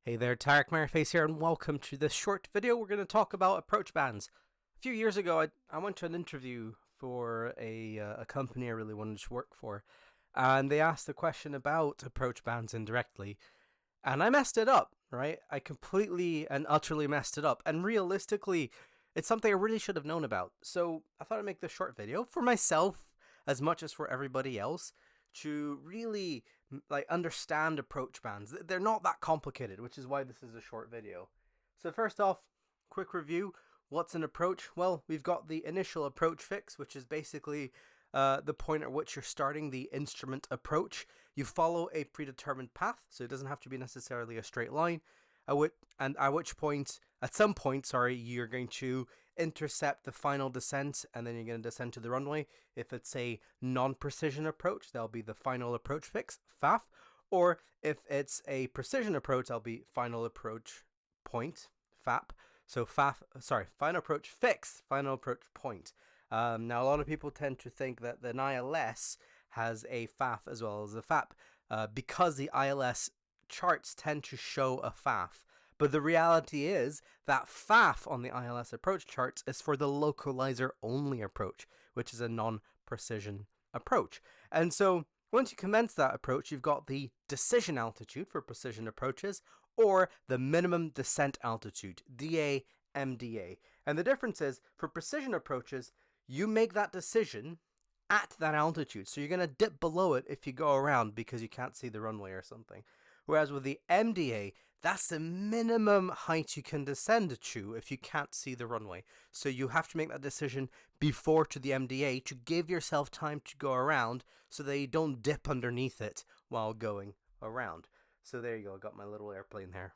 Hey there, Tarek Mareface here, and welcome to this short video. We're going to talk about approach bands. A few years ago, I went to an interview for a company I really wanted to work for, and they asked a question about approach bands indirectly, and I messed it up, right? I completely and utterly messed it up, and realistically, it's something I really should have known about. So I thought I'd make this short video for myself as much as for everybody else to really understand approach bands. They're not that complicated, which is why this is a short video. So first off, quick review. What's an approach? Well, we've got the initial approach fix, which is basically the point at which you're starting the instrument approach. You follow a predetermined path, so it doesn't have to be necessarily a straight line. At some point, you're going to intercept the final descent, and then you're going to descend to the runway. If it's a non-precision approach, that'll be the final approach fix, FAF. Or if it's a precision approach, that'll be final approach point, FAP. So final approach fix, final approach point. Now, a lot of people tend to think that the ILS has a FAF as well as a FAP, because the ILS charts tend to show a FAF. But the reality is that FAF on the ILS approach charts is for the localizer only approach, which is a non-precision approach. And so once you commence that approach, you've got the decision altitude for precision approaches, or the minimum descent altitude, DA, MDA. And the difference is, for precision approaches, you make that decision at that altitude. So you're going to dip below it if you go around because you can't see the runway or something. Whereas with the MDA, that's the minimum height you can descend to if you can't see the runway. So you have to make that decision before to the MDA to give yourself time to go around so that you don't dip underneath it while going around. So there you go, I got my little airplane there.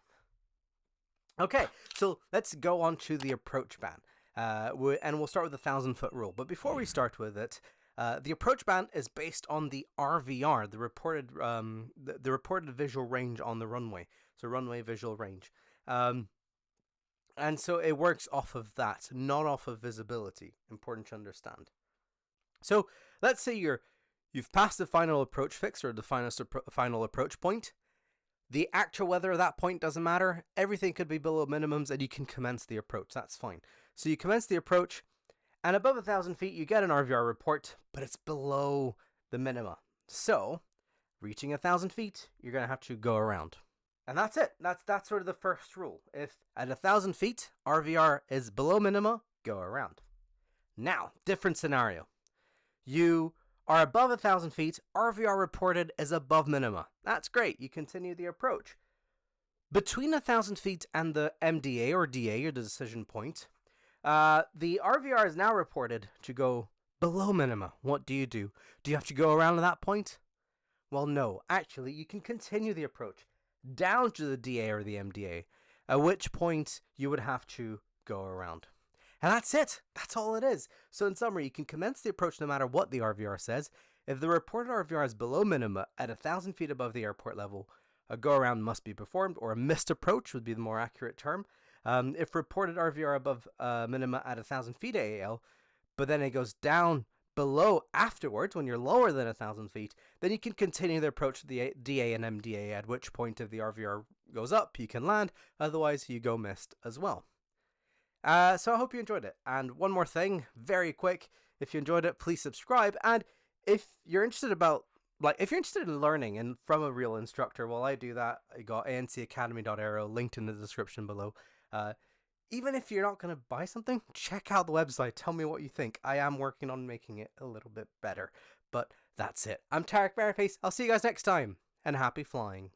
Okay, so let's go on to the approach band. And we'll start with the 1,000-foot rule. But before we start with it, the approach band is based on the RVR, the reported visual range on the runway. So runway visual range. And so it works off of that, not off of visibility. Important to understand. So let's say you've passed the final approach fix, or the final approach point. The actual weather at that point doesn't matter. Everything could be below minimums, and you can commence the approach. That's fine. So you commence the approach, and above 1,000 feet, you get an RVR report, but it's below the minima. So, reaching 1,000 feet, you're going to have to go around. And that's it. That's sort of the first rule. If at 1,000 feet, RVR is below minima, go around. Now, different scenario. You are above 1,000 feet, RVR reported is above minima. That's great. You continue the approach. Between 1,000 feet and the MDA or DA, or the decision point, the RVR is now reported to go below minima. What do? Do you have to go around at that point? Well, no. Actually, you can continue the approach down to the DA or the MDA, at which point you would have to go around. And that's it. That's all it is. So in summary, you can commence the approach no matter what the RVR says. If the reported RVR is below minima at 1,000 feet above the airport level, a go around must be performed, or a missed approach would be the more accurate term. If reported RVR above minima at 1,000 feet AAL, but then it goes down below afterwards when you're lower than 1,000 feet, then you can continue the approach to the DA and MDA, at which point if the RVR goes up, you can land. Otherwise, you go missed as well. So I hope you enjoyed it. And one more thing, very quick, if you enjoyed it, please subscribe. And if you're interested in learning and from a real instructor, while I do that, I got ANC-Academy.aero linked in the description below. Even if you're not going to buy something, check out the website. Tell me what you think. I am working on making it a little bit better. But that's it. I'm Tarek Mareface. I'll see you guys next time. And happy flying.